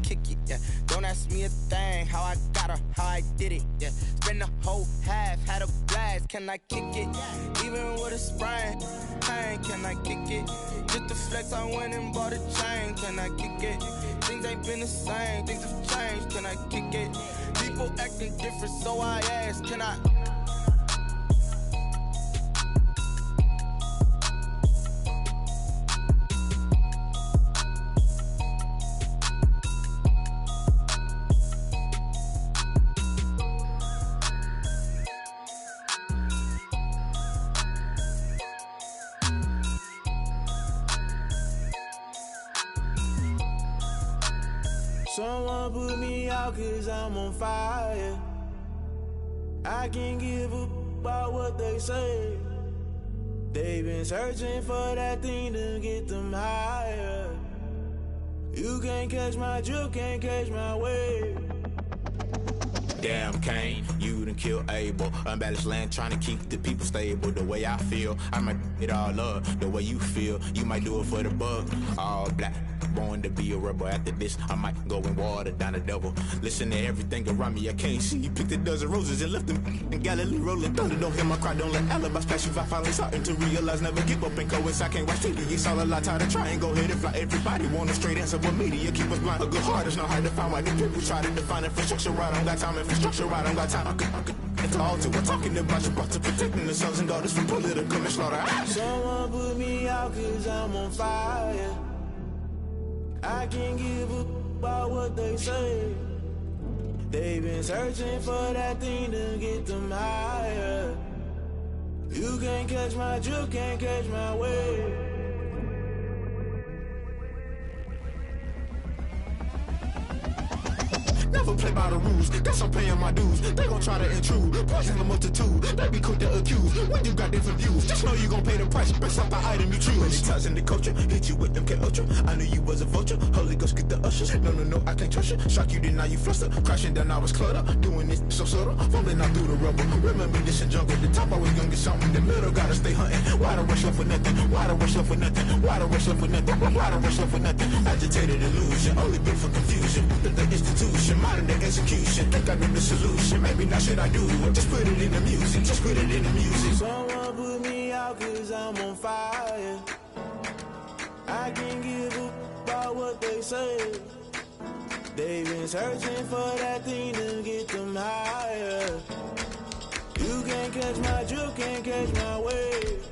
kick it, yeah. Don't ask me a thing, how I got her, how I did it, yeah. Spend the whole half, had a blast, can I kick it? Even with a sprain, pain, can I kick it? Just the flex, I went and bought a chain, can I kick it? Things ain't been the same, things have changed, can I kick it? People acting different, so I ask, can I? Someone put me out cause I'm on fire. I can't give a about what they say. They've been searching for that thing to get them higher. You can't catch my drift, can't catch my wave. Damn Kane, you done killed Abel. Unbalanced land trying to keep the people stable. The way I feel, I might it all up. The way you feel, you might do it for the bug. All black, born to be a rebel. After this, I might go and water down the devil. Listen to everything around me, I can't see. Picked a dozen roses and left them in Galilee rolling thunder. Don't hear my cry, don't let alibis pass you. I finally starting to realize, never give up and coincide. Can't watch TV, it's all a lot. Tired of trying, go ahead and fly. Everybody want a straight answer, but media keep us blind. A good heart is not hard to find. Why the people try to define infrastructure right? I don't got time, infrastructure right, I don't got time. I could call to. We're talking about you, brought to protecting the sons and daughters from political manslaughter. Someone put me out cause I'm on fire. I can't give a about what they say. They've been searching for that thing to get them higher. You can't catch my drift, can't catch my wave. Never play by the rules, guess I'm paying my dues. They gon' try to intrude, poison the multitude. They be quick to accuse, when you got different views. Just know you gon' pay the price, based off the item you choose. Many ties in the culture, hit you with them K-Ultra. I knew you was a vulture, Holy Ghost get the ushers. No, I can't trust you. Shock you, then now you fluster. Crashing down, I was cluttered. Doing this so subtle, fumbling out through the rubble. Remember this in jungle, the top always gonna get something. The middle gotta stay hunting. Why the rush up for nothing? Why the rush up for nothing? Why the rush up for nothing? Why the rush up for nothing? Agitated illusion, only built for confusion. The institution, modern day execution. Think I know the solution, maybe not should I do it. Just put it in the music, just put it in the music. Someone put me out cause I'm on fire. I can't give a about what they say. They've been searching for that thing to get them higher. You can't catch my drift, can't catch my wave.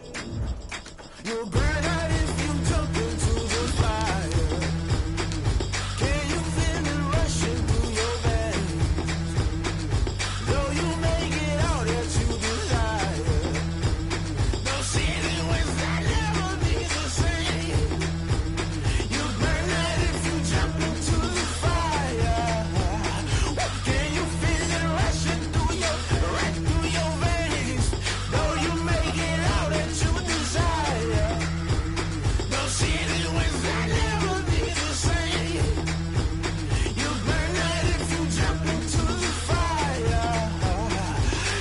You'll burn out if you jump into the fire. Can you feel it rushing through your veins? Though you make it out that you desire. Those city winds that never be the same. You burn out if you jump into the fire. Can you feel it rushing through your veins? Though you make it out that you desire. Those city winds that never be the same. You burn out if you jump into the fire.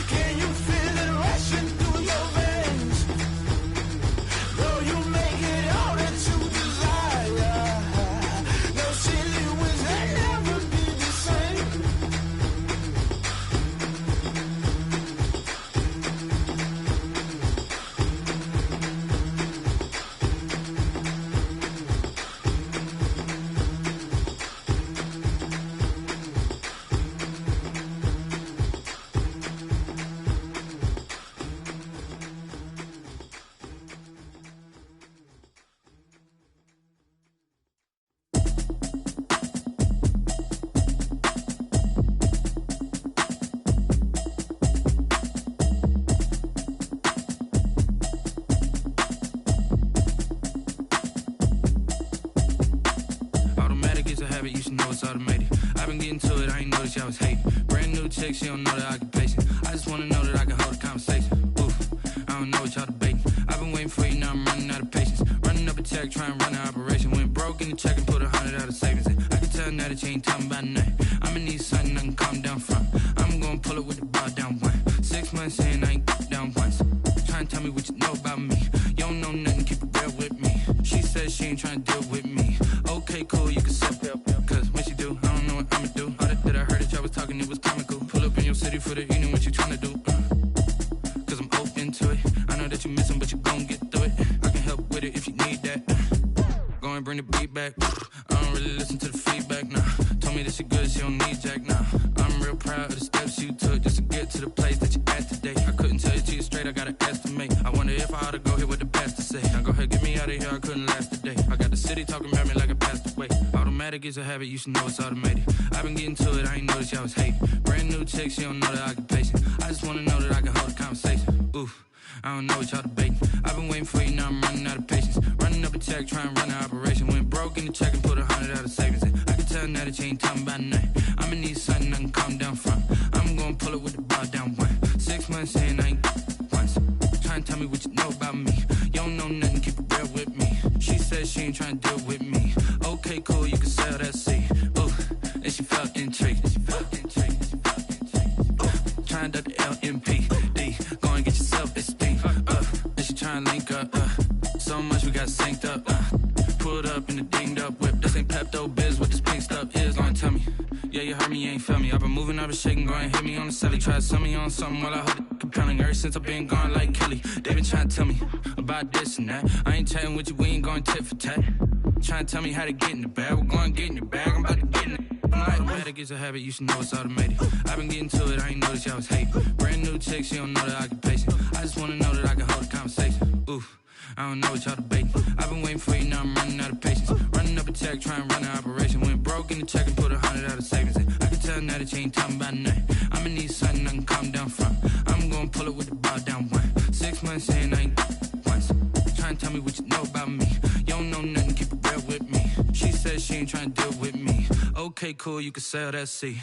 Can you feel it rushing through your veins? Though you make it all that you desire. Those silly winds that never be the same. Automatic is a habit, you should know it's automated. I've been getting to it, I ain't noticed y'all was hating. Brand new chick, she don't know that I can place it. I just wanna know that I can hold a conversation. Oof, I don't know what y'all debating. I've been waiting for you, now I'm running out of patience. Running up a check, trying to run an operation. Went broke in the check and put 100 out of savings in. I can tell now that you ain't talking about nothing. I'ma need something I can calm down from. I'm gonna pull it with the bar down one. 6 months in, I ain't down once. Trying to tell me what you know about me. You don't know nothing, keep it real with me. She says she ain't trying to deal with me. Okay, cool, you can sip. Cause when she do, I don't happened, it was comical. Pull up in your city for the evening, what you tryna do? Cause I'm open to it. I know that you miss him, but you gon' get through it. I can help with it if you need that. Go and bring the beat back. I don't really listen to the feedback, nah. Told me that she good, she don't need jack, nah. I'm real proud of the steps you took just to get to the place that you at today. I couldn't tell you to you straight, I gotta estimate. I wonder if I ought to go here with the best to say. Now go ahead, get me out of here, I couldn't last a day. I got the city talking about me like I passed away. Automatic is a habit, you should know it's automated. I've been getting to it, I ain't noticed y'all was hating. Brand new chick, she don't know the occupation. I just wanna know that I can hold a conversation. Oof, I don't know what y'all debating. I've been waiting for you, now I'm running out of patience. Running up a check, trying to run an operation. Went broke in the check and put 100 out of savings in. I can tell now that you ain't talking about nothing. I'ma need something I can calm down from. I'm gonna pull it with the bar down one. 6 months in, I ain't once. Trying to tell me what you know about me. You don't know nothing, keep it real with me. She said she ain't trying to deal with me. Okay, cool, you can sell that seed. Ooh, and she felt intrigued. Trying to duck the LMPD. Go and get yourself esteem. And she trying to link up. So much we got synced up. Pulled up in the dinged up whip. This ain't Pepto Biz, what this pink stuff is. Go and tell me. Yeah, you heard me, you ain't feel me. I've been moving, I've been shaking, go and hit me on the celly. Try to sell me on something while I hold it compelling. Ever since I've been gone like Kelly, they been trying to tell me about this and that. I ain't chatting with you, we ain't going tit for tat. Trying to tell me how to get in the bag. We're going to get in your bag, I'm about to get in it. Automatic is a habit, you should know it's automated. I've been getting to it, I ain't noticed y'all was hating. Brand new chick, she don't know the occupation. I just wanna know that I can hold a conversation. Oof, I don't know what y'all debating. I've been waiting for you, now I'm running out of patience. Running up a check, trying to run an operation. Went broke in the check and put 100 out of savings in. I can tell now that you ain't talking about nothing. I'ma need something I can calm down from. I'm gonna pull it with the bar down one. 6 months in, I ain't once. Trying to tell me what you know about me. You don't know nothing, keep it real with me. She said she ain't trying to deal with me. Okay, cool, you can sell that seed.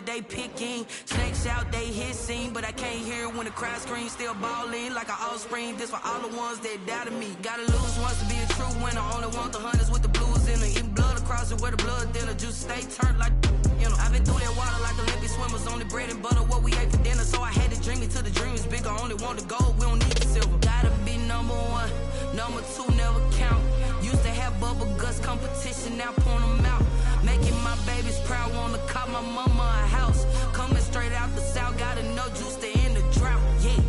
They picking snakes out, they hissing, but I can't hear when the crowd screams. Still balling like an offspring. This for all the ones that doubted me. Gotta lose once to be a true winner. Only want the hunters with the blues in them. Eating blood across it where the blood dinner. Juice stay turned like, you know. I've been through that water like Olympic swimmers. Only bread and butter what we ate for dinner. So I had to dream it till the dream is bigger. Only want the gold, we don't need the silver. Gotta be number one, number two never count. Used to have bubble guts competition, now point them out. Making my babies proud, wanna call my mama a house. Coming straight out the south, gotta know juice to end the drought, yeah.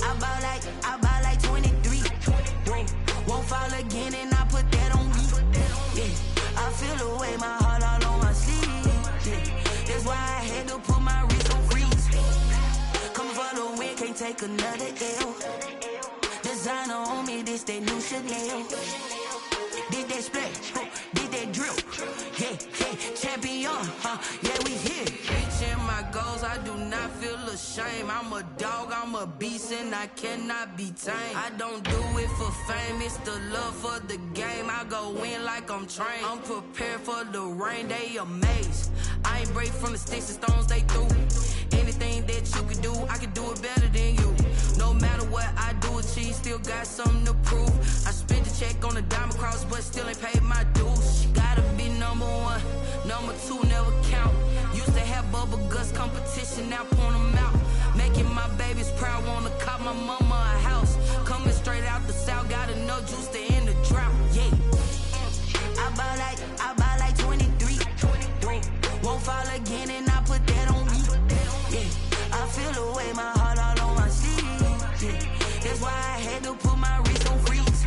I buy like 23. Won't fall again and I put that on me, yeah. I feel the way, my heart all on my sleeve, yeah. That's why I had to put my wrist on freeze. Coming for the win, can't take another L. Designer on me, this that new Chanel. Did that splash, did that drill, yeah, champion, yeah, we here. Reaching my goals, I do not feel ashamed. I'm a dog, I'm a beast, and I cannot be tamed. I don't do it for fame, it's the love for the game. I go in like I'm trained. I'm prepared for the rain, they amazed. I ain't break from the sticks and stones they threw. Anything that you can do, I can do it better than you. No matter what I do, achieve, still got something to prove. I spent the check on the diamond cross, but still ain't paid my dues. Gotta be number one, number two never count. Used to have bubble guts competition, now point them out. Making my babies proud, wanna call my mama a house. Coming straight out the south, gotta know juice to end the drought, yeah. I buy like 23. Won't fall again and I put that on me, yeah. I feel the way, my heart all on my sleeve, yeah. That's why I had to put my wrist on freeze.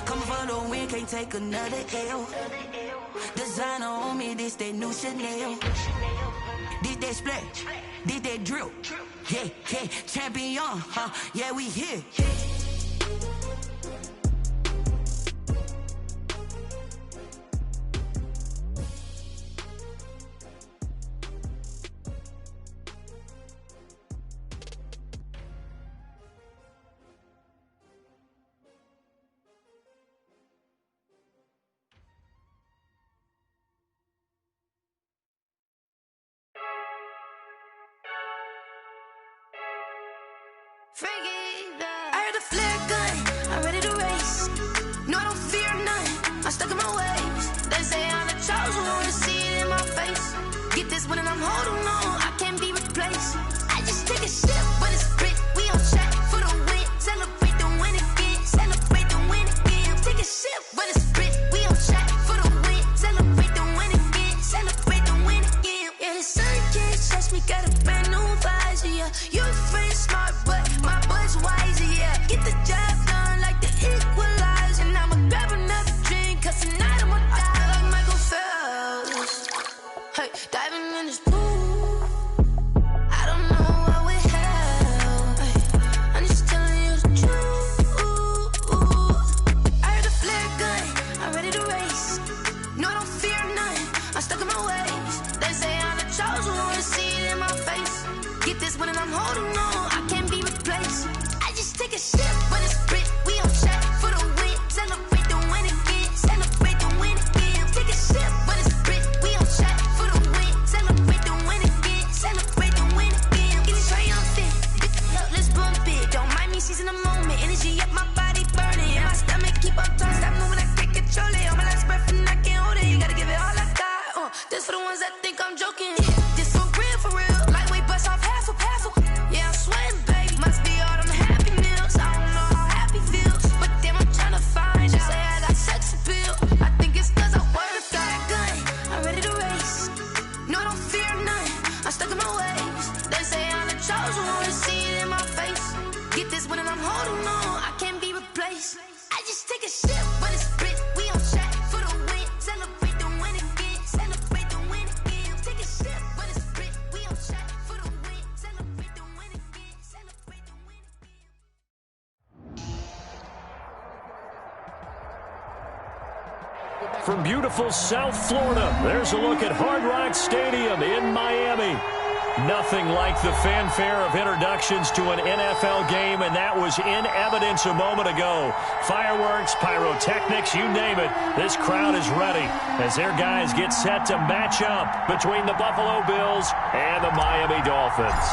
Coming for the win, can't take another L. Designer on me, this that new Chanel. This that splash, this that drill. Yeah, yeah, champion, huh? Yeah, we here. I heard the flare gun, I'm ready to race. No, I don't fear none, I'm stuck in my ways. They say I'm the chosen one, to see it in my face. Get this one and I'm holding on, I can't be replaced. I just take a sip, but it's split, we on track for the win. Celebrate the win again, celebrate the win again. Take a sip, but it's split, we on track for the win. Celebrate the win again, celebrate the win again. Yeah, the sun can't touch me, got a brand new visor, yeah. You're friend smart, but my bud's wiser, yeah. Get the job done like the equalizer. And I'ma grab another drink, cause tonight I'ma die like Michael Phelps. Hey, diving in this pool, I don't know what we have. Hey, I'm just telling you the truth. I heard the flare gun, I'm ready to race. No, I don't fear none, I'm stuck in my ways. They say I'm the chosen one, to see it in my face. Get this one and I'm holding on, I can't be replaced. I just take a sip, but it's split, we on track for the win. Celebrate the win again, celebrate the win again. Take a sip, but it's split, we on track for the win. Celebrate the win again, celebrate the win again. Get it triumphant, look, let's bump it. Don't mind me seizing the moment, energy up my body burning. And my stomach keep up turning, stop moving, I can't control it. On my last breath and I can't hold it, you gotta give it all I got. This for the ones that think I'm joking. This for real, lightweight bust off half a. Yeah, I'm sweating, baby. Must be all them happy meals. I don't know how happy feels, but damn, I'm trying to find out. Say I got sex appeal. I think it's cause I work out. Gun, I'm ready to race. No, I don't fear none, I'm stuck in my ways. They say I'm the chosen one, to see it in my face. Get this one and I'm holding on, I can't be replaced. I just take a sip, but it's split, we on track for the win. Celebrate the win again, celebrate the win again. Take a sip, but it's split, we on track for the win. Celebrate the win again, celebrate the win again. From beautiful South Florida, there's a look at Hard Rock Stadium in Miami. Nothing like the fanfare of introductions to an NFL game, and that was in evidence a moment ago. Fireworks, pyrotechnics, you name it. This crowd is ready as their guys get set to match up between the Buffalo Bills and the Miami Dolphins.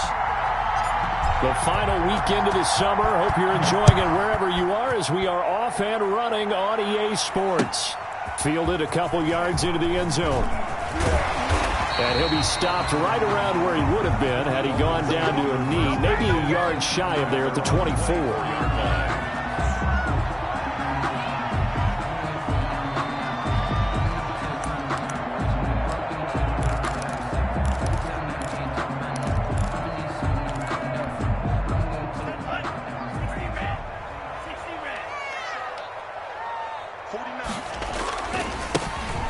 The final weekend of the summer. Hope you're enjoying it wherever you are as we are off and running on EA Sports. Fielded a couple yards into the end zone. And he'll be stopped right around where he would have been had he gone down to a knee, maybe a yard shy of there at the 24.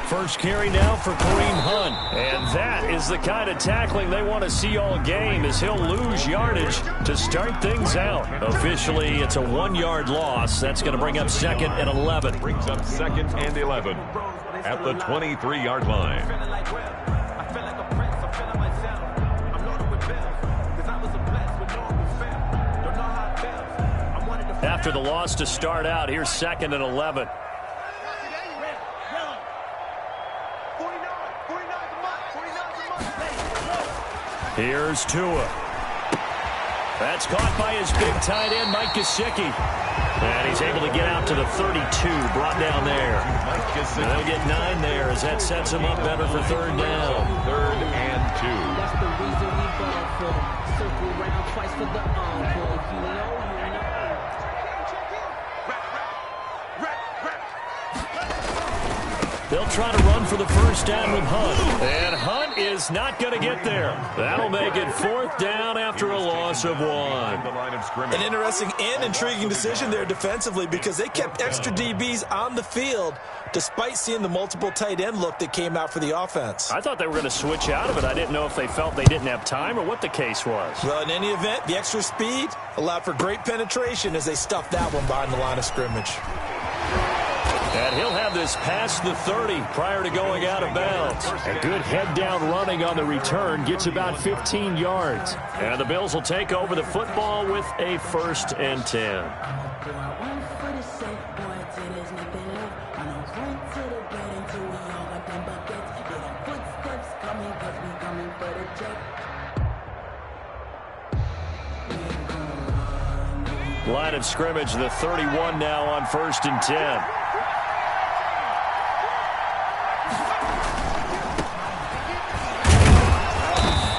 First carry now for Kareem Hunt. And that is the kind of tackling they want to see all game, as he'll lose yardage to start things out. Officially, it's a 1-yard loss. That's going to bring up 2nd and 11. Brings up 2nd and 11 at the 23-yard line. After the loss to start out, here's 2nd and 11. Here's Tua. That's caught by his big tight end, Mike Gesicki. And he's able to get out to the 32, brought down there. And they'll get 9 there as that sets him up better for 3rd down. 3rd and 2. That's the reason we ball for. Circle around twice for the encore. If you know, They'll try to run for the first down with Hunt. And Hunt that is not going to get there. That'll make it 4th down after a loss of 1. An interesting and intriguing decision there defensively because they kept extra DBs on the field despite seeing the multiple tight end look that came out for the offense. I thought they were going to switch out of it. I didn't know if they felt they didn't have time or what the case was. Well, in any event, the extra speed allowed for great penetration as they stuffed that one behind the line of scrimmage. And he'll have this past the 30 prior to going out of bounds. A good head-down running on the return gets about 15 yards. And the Bills will take over the football with a 1st and 10. Line of scrimmage, the 31 now on 1st and 10.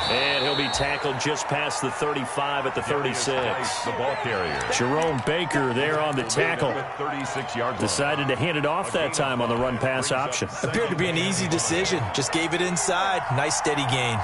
And he'll be tackled just past the 35 at the 36. The ball carrier. Jerome Baker there on the tackle. 36-yard Decided to hand it off that time on the run-pass option. Appeared to be an easy decision. Just gave it inside. Nice steady gain.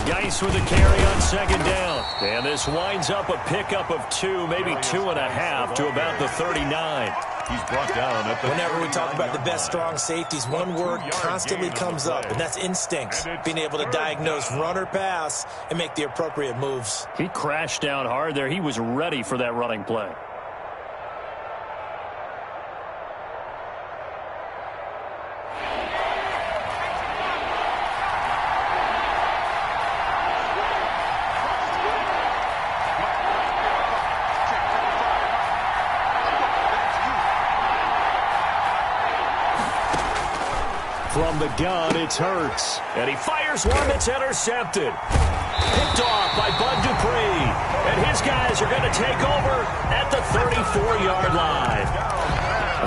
Geis with a carry on 2nd down. And this winds up a pickup of 2, maybe 2.5 to about the 39. He's brought down at the Whenever we talk about the best strong safeties, one word constantly comes up, and that's instincts. Being able to diagnose run or pass and make the appropriate moves. He crashed down hard there. He was ready for that running play. From the gun, it's Hurts. And he fires one that's intercepted. Picked off by Bud Dupree. And his guys are going to take over at the 34-yard line.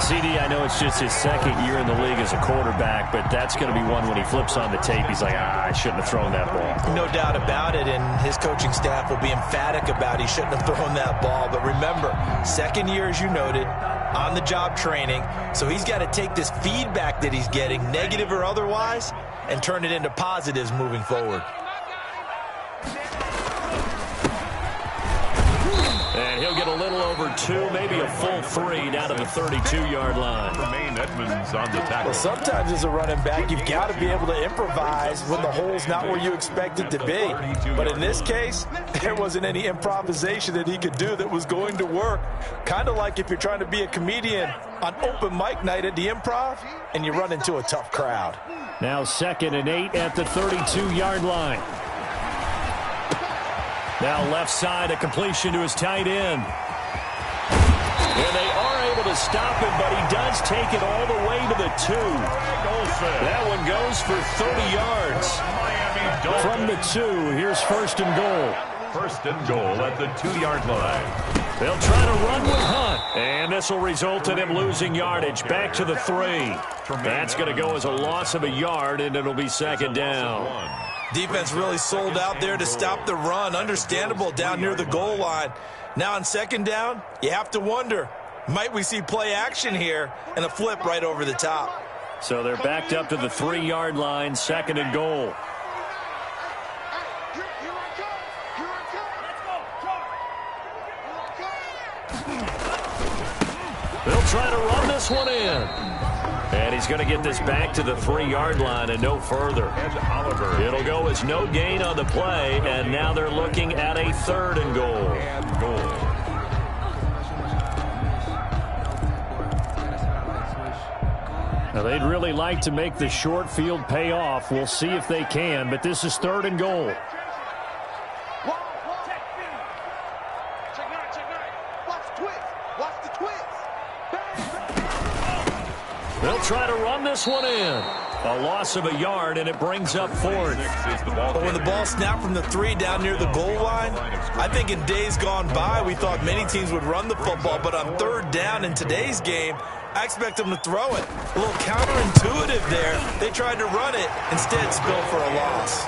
CD, I know it's just his 2nd year in the league as a quarterback, but that's going to be one when he flips on the tape. He's like, I shouldn't have thrown that ball. No doubt about it, and his coaching staff will be emphatic about he shouldn't have thrown that ball. But remember, 2nd year, as you noted, on-the-job training, so he's got to take this feedback that he's getting, negative or otherwise, and turn it into positives moving forward. And he'll get a little over 2, maybe a full 3 down to the 32-yard line. Tremaine Edmonds on the tackle. Well, sometimes as a running back, you've got to be able to improvise when the hole's not where you expect it to be. But in this case, there wasn't any improvisation that he could do that was going to work. Kind of like if you're trying to be a comedian on open mic night at the Improv and you run into a tough crowd. Now 2nd and 8 at the 32-yard line. Now left side, a completion to his tight end. And they are able to stop him, but he does take it all the way to the 2. That one goes for 30 yards. From the 2, here's 1st and goal. 1st and goal at the 2-yard line. They'll try to run with Hunt. And this will result in him losing yardage back to the 3. That's going to go as a loss of a yard, and it'll be 2nd down. Defense really sold out there to stop the run. Understandable down near the goal line. Now on 2nd down, you have to wonder, might we see play action here and a flip right over the top? So they're backed up to the 3-yard line, 2nd and goal. They'll try to run this one in. And he's going to get this back to the 3-yard line and no further. It'll go as no gain on the play, and now they're looking at a 3rd and goal. Now they'd really like to make the short field pay off. We'll see if they can, but this is 3rd and goal. They'll try to run this one in. A loss of a yard, and it brings up 4th. But when the ball snapped from the 3 down near the goal line, I think in days gone by, we thought many teams would run the football, but on 3rd down in today's game, I expect them to throw it. A little counterintuitive there. They tried to run it, instead spill for a loss.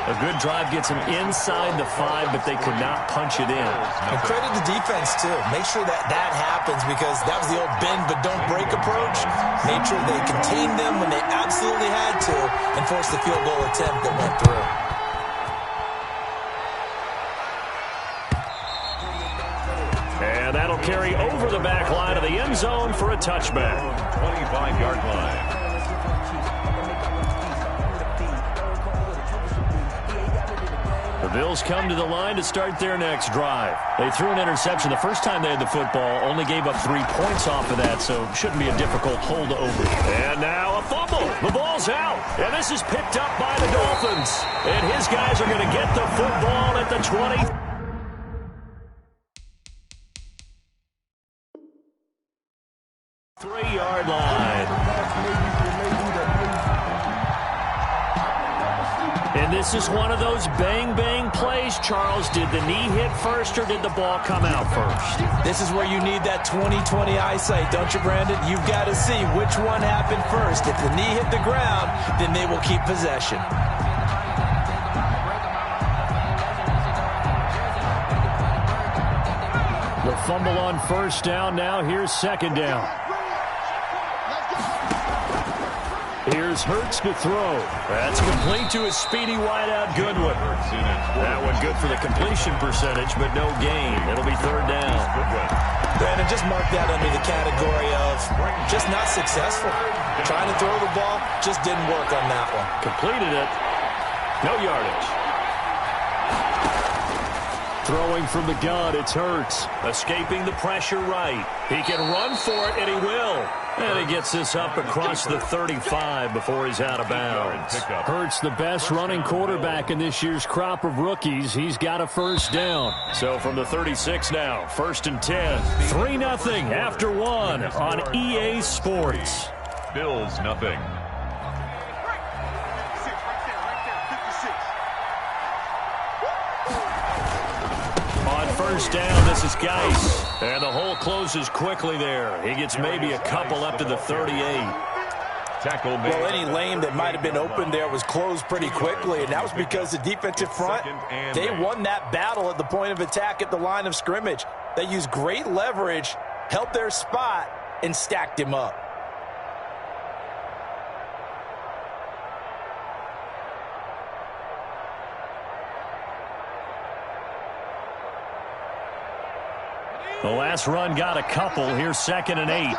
A good drive gets them inside the 5, but they could not punch it in. And credit the defense, too. Make sure that happens, because that was the old bend but don't break approach. Made sure they contained them when they absolutely had to and forced the field goal attempt that went through. And that'll carry over the back line of the end zone for a touchback. 25-yard line. The Bills come to the line to start their next drive. They threw an interception the first time they had the football, only gave up 3 points off of that, so shouldn't be a difficult holdover. And now a fumble. The ball's out, and this is picked up by the Dolphins. And his guys are going to get the football at the 20. Three-yard line. And this is one of those bang-bang plays, Charles. Did the knee hit first or did the ball come out first? This is where you need that 20/20 eyesight, don't you, Brandon? You've got to see which one happened first. If the knee hit the ground, then they will keep possession. The fumble on first down. Now here's second down. Here's Hurts to throw. That's complete to his speedy wideout Goodwin. That one good for the completion percentage, but no gain. It'll be third down. Brandon, just mark that under the category of just not successful. Trying to throw the ball, just didn't work on that one. Completed it. No yardage. Throwing from the gun, it's Hurts. Escaping the pressure right. He can run for it, and he will. And he gets this up across the 35 before he's out of bounds. Hurts, the best running quarterback in this year's crop of rookies. He's got a first down. So from the 36 now, 1st and 10. 3-0 after 1 on EA Sports. Bills nothing. First down, this is Geis. And the hole closes quickly there. He gets maybe a couple up to the 38. Tackle made. Well, any lane that might have been open there was closed pretty quickly, and that was because the defensive front, they won that battle at the point of attack at the line of scrimmage. They used great leverage, held their spot, and stacked him up. The last run got a couple. Here's 2nd and 8.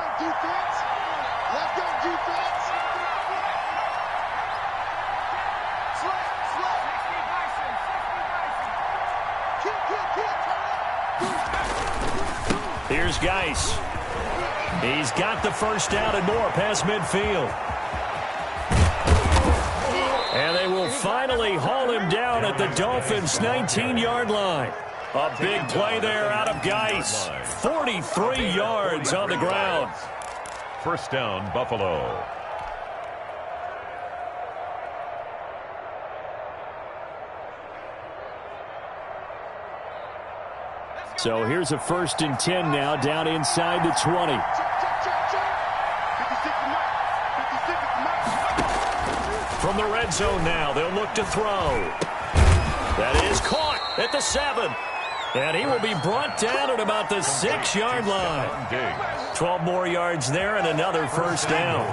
Here's Geis. He's got the first down and more past midfield. And they will finally haul him down at the Dolphins' 19-yard line. A big play there out of Geis. 43 yards on the ground. First down, Buffalo. So here's a 1st and 10 now, down inside the 20. From the red zone now, they'll look to throw. That is caught at the 7. And he will be brought down at about the 6-yard line. 12 more yards there and another first down.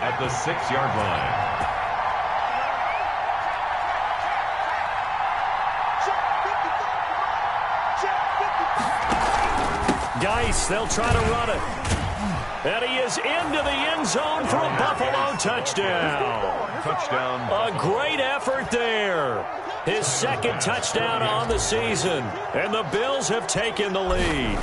At the 6-yard line. Geis, they'll try to run it. And he is into the end zone for a Buffalo touchdown. Touchdown. A great effort there. His 2nd touchdown on the season. And the Bills have taken the lead.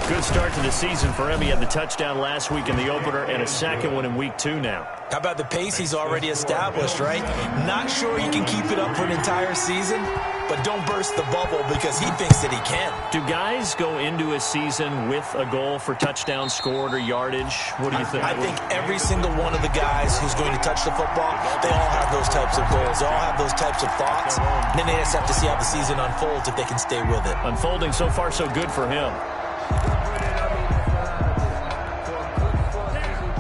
Good start to the season for him. He had the touchdown last week in the opener and a 2nd one in week 2 now. How about the pace he's already established, right? Not sure he can keep it up for an entire season, but don't burst the bubble because he thinks that he can. Do guys go into a season with a goal for touchdowns scored or yardage? What do you think? I think every single one of the guys who's going to touch the football, they all have those types of goals. They all have those types of thoughts. And then they just have to see how the season unfolds if they can stay with it. Unfolding so far so good for him.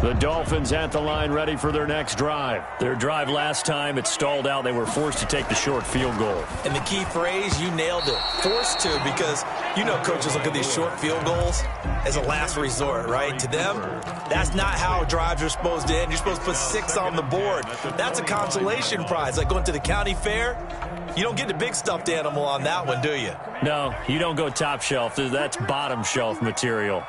The Dolphins at the line ready for their next drive. Their drive last time, it stalled out. They were forced to take the short field goal. And the key phrase, you nailed it. Forced to, because you know coaches look at these short field goals as a last resort, right? To them, that's not how drives are supposed to end. You're supposed to put 6 on the board. That's a consolation prize. Like going to the county fair, you don't get the big stuffed animal on that one, do you? No, you don't go top shelf. That's bottom shelf material.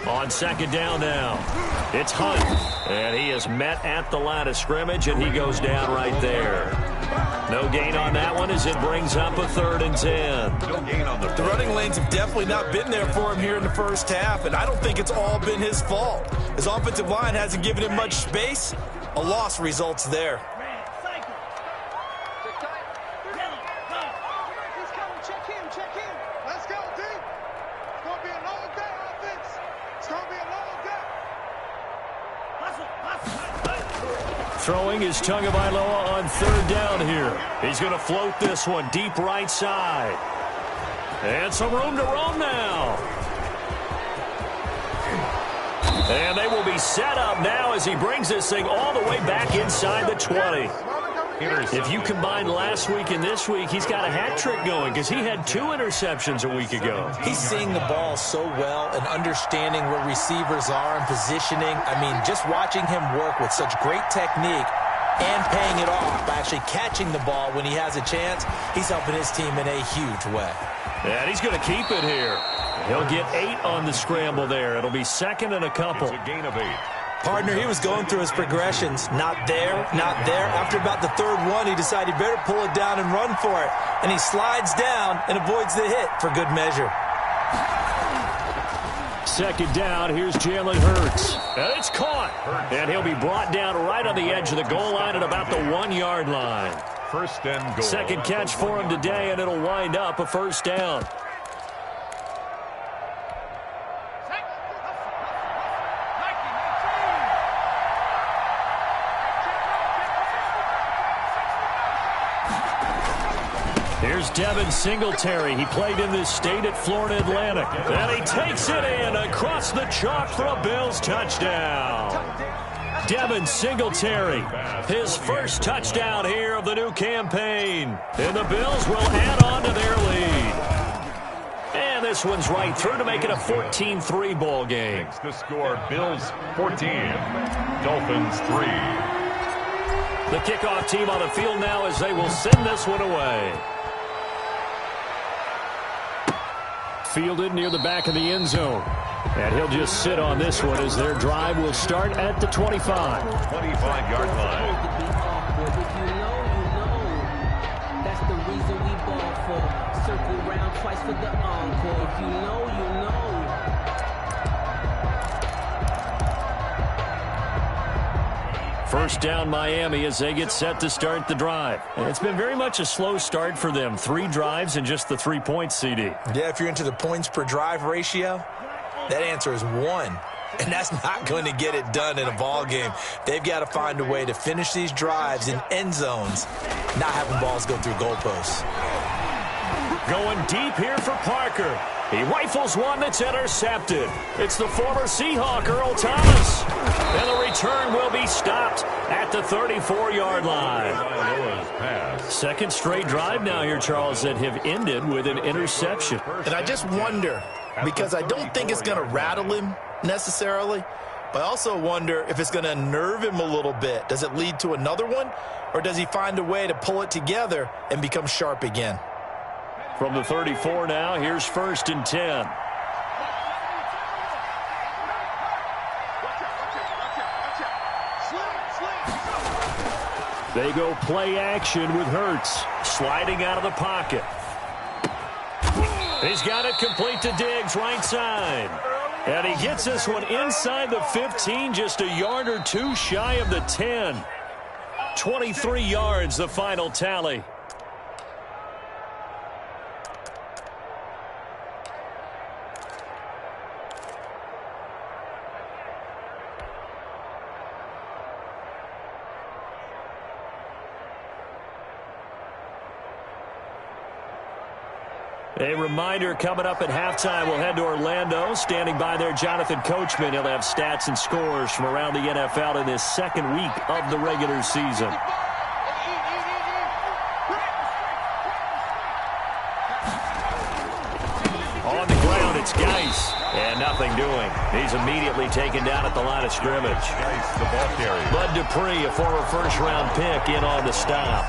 On second down now, it's Hunt, and he is met at the line of scrimmage, and he goes down right there. No gain on that one as it brings up a 3rd and 10. No gain on the running lanes have definitely not been there for him here in the first half, and I don't think it's all been his fault. His offensive line hasn't given him much space. A loss results there. Throwing his Tagovailoa on 3rd down here. He's going to float this one deep right side. And some room to roam now. And they will be set up now as he brings this thing all the way back inside the 20. If you combine last week and this week, he's got a hat trick going because he had 2 interceptions a week ago. He's seeing the ball so well and understanding where receivers are and positioning. I mean, just watching him work with such great technique and paying it off by actually catching the ball when he has a chance, he's helping his team in a huge way. And he's going to keep it here. He'll get 8 on the scramble there. It'll be 2nd and a couple. It's a gain of 8. Partner, he was going through his progressions. Not there, not there. After about the 3rd one, he decided he better pull it down and run for it. And he slides down and avoids the hit for good measure. 2nd down, here's Jalen Hurts. And it's caught. And he'll be brought down right on the edge of the goal line at about the 1-yard line. 1st and goal. 2nd catch for him today, and it'll wind up a 1st down. Here's Devin Singletary. He played in this state at Florida Atlantic. And he takes it in across the chalk for a Bills touchdown. Devin Singletary, his first touchdown here of the new campaign. And the Bills will add on to their lead. And this one's right through to make it a 14-3 ball game. Makes the score Bills 14, Dolphins 3. The kickoff team on the field now as they will send this one away. Fielded near the back of the end zone. And he'll just sit on this one as their drive will start at the 25. 25-yard line. If you know, you know. That's the reason we ball for. Circle round twice for the encore. If you know, you know. First down Miami as they get set to start the drive. And it's been very much a slow start for them. 3 drives and just the 3 points, CD. Yeah, if you're into the points per drive ratio, that answer is 1. And that's not going to get it done in a ball game. They've got to find a way to finish these drives in end zones, not having balls go through goalposts. Going deep here for Parker. He rifles one that's intercepted. It's the former Seahawk, Earl Thomas. And the return will be stopped at the 34-yard line. 2nd straight drive now here, Charles, that have ended with an interception. And I just wonder, because I don't think it's going to rattle him necessarily, but I also wonder if it's going to unnerve him a little bit. Does it lead to another one, or does he find a way to pull it together and become sharp again? From the 34 now, here's 1st and 10. They go play action with Hurts, sliding out of the pocket. He's got it complete to Diggs, right side. And he gets this one inside the 15, just a yard or 2 shy of the 10. 23 yards, the final tally. A reminder coming up at halftime, we'll head to Orlando. Standing by there, Jonathan Coachman. He'll have stats and scores from around the NFL in this second week of the regular season. On the ground, it's Geis. And nothing doing. He's immediately taken down at the line of scrimmage. Geis, the ball carrier. Bud Dupree, a former first-round pick, in on the stop.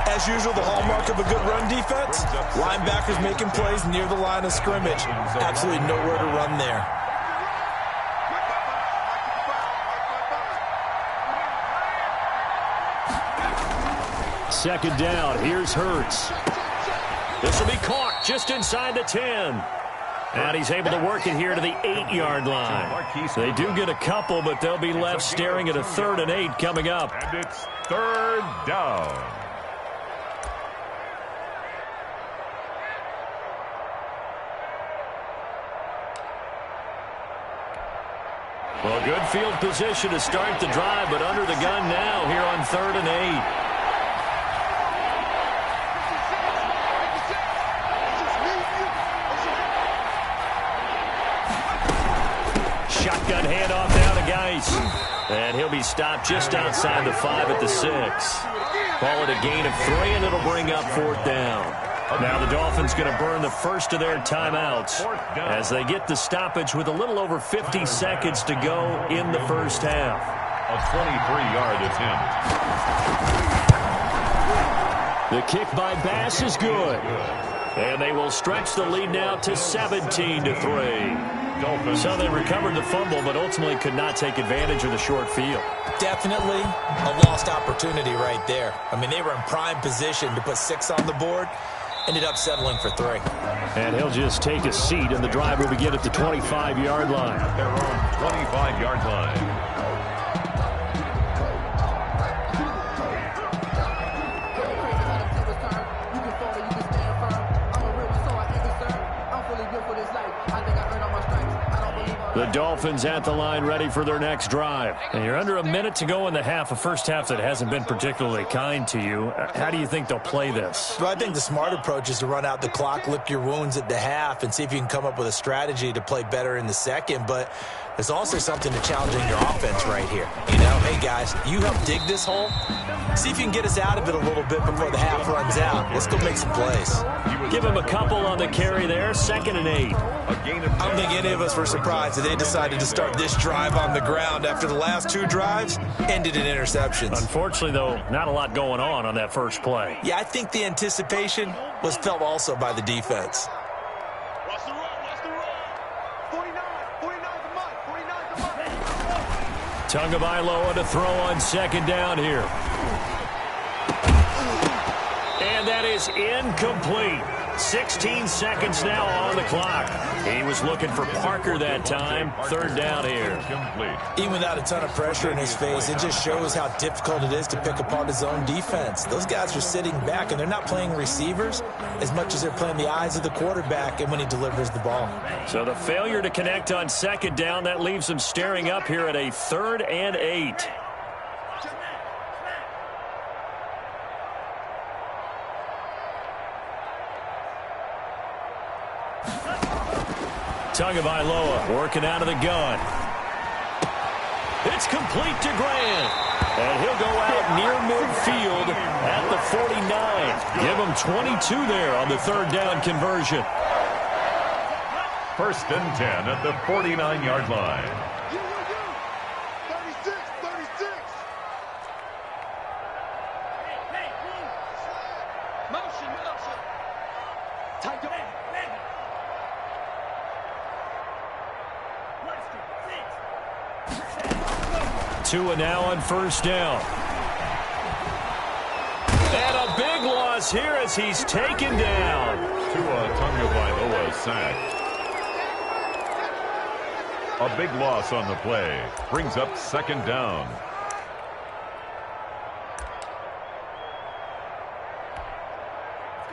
As usual, the hallmark of a good run defense, linebackers making plays near the line of scrimmage. Absolutely nowhere to run there. Second down, here's Hurts. This will be caught just inside the 10. And he's able to work it here to the 8-yard line. They do get a couple, but they'll be left staring at a 3rd and 8 coming up. And it's 3rd down. Well, good field position to start the drive, but under the gun now here on 3rd and 8. Shotgun handoff now to Geis. And he'll be stopped just outside the 5 at the 6. Call it a gain of 3, and it'll bring up 4th down. Now the Dolphins going to burn the first of their timeouts as they get the stoppage with a little over 50 seconds to go in the first half. A 23-yard attempt. The kick by Bass is good. And they will stretch the lead now to 17-3. So they recovered the fumble, but ultimately could not take advantage of the short field. Definitely a lost opportunity right there. I mean, they were in prime position to put 6 on the board. Ended up settling for 3. And he'll just take a seat, and the drive will begin at the 25-yard line. At their own 25-yard line. The Dolphins at the line ready for their next drive. And you're under a minute to go in the half, a first half that hasn't been particularly kind to you. How do you think they'll play this? Well, I think the smart approach is to run out the clock, lick your wounds at the half, and see if you can come up with a strategy to play better in the second. But there's also something to challenging your offense right here. You know, hey, guys, you help dig this hole. See if you can get us out of it a little bit before the half runs out. Let's go make some plays. Give him a couple on the carry there, 2nd and 8. I don't think any of us were surprised that they decided to start this drive on the ground after the last 2 drives ended in interceptions. Unfortunately, though, not a lot going on that first play. Yeah, I think the anticipation was felt also by the defense. Tagovailoa to throw on 2nd down here. And that is incomplete. 16 seconds now on the clock. He was looking for Parker that time. 3rd down here. Even without a ton of pressure in his face, it just shows how difficult it is to pick apart his own defense. Those guys are sitting back, and they're not playing receivers as much as they're playing the eyes of the quarterback and when he delivers the ball. So the failure to connect on 2nd down, that leaves them staring up here at a 3rd and 8. Tagovailoa working out of the gun. It's complete to Grant. And he'll go out near midfield at the 49. Give him 22 there on the 3rd down conversion. 1st and 10 at the 49-yard line. Tua now on 1st down. And a big loss here as he's taken down. Tua Tagovailoa sacked. A big loss on the play. Brings up 2nd down.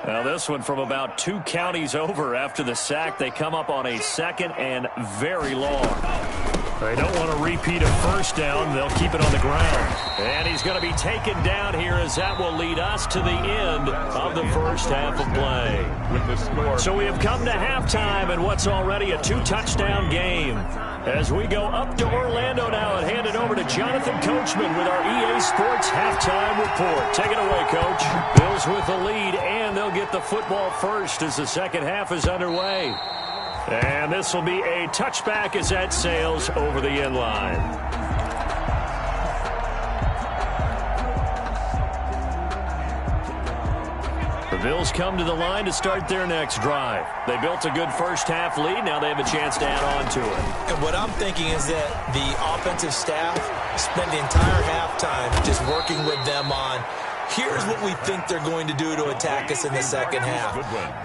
Now this one from about 2 counties over after the sack. They come up on a 2nd and very long. They don't want to repeat a first down. They'll keep it on the ground. And he's going to be taken down here as that will lead us to the end of the first half of play. With the score. So we have come to halftime in what's already a 2-touchdown game. As we go up to Orlando now and hand it over to Jonathan Coachman with our EA Sports halftime report. Take it away, Coach. Bills with the lead, and they'll get the football first as the second half is underway. And this will be a touchback as that sails over the end line. The Bills come to the line to start their next drive. They built a good first half lead. Now they have a chance to add on to it. And what I'm thinking is that the offensive staff spent the entire halftime just working with them on, here's what we think they're going to do to attack us in the second half.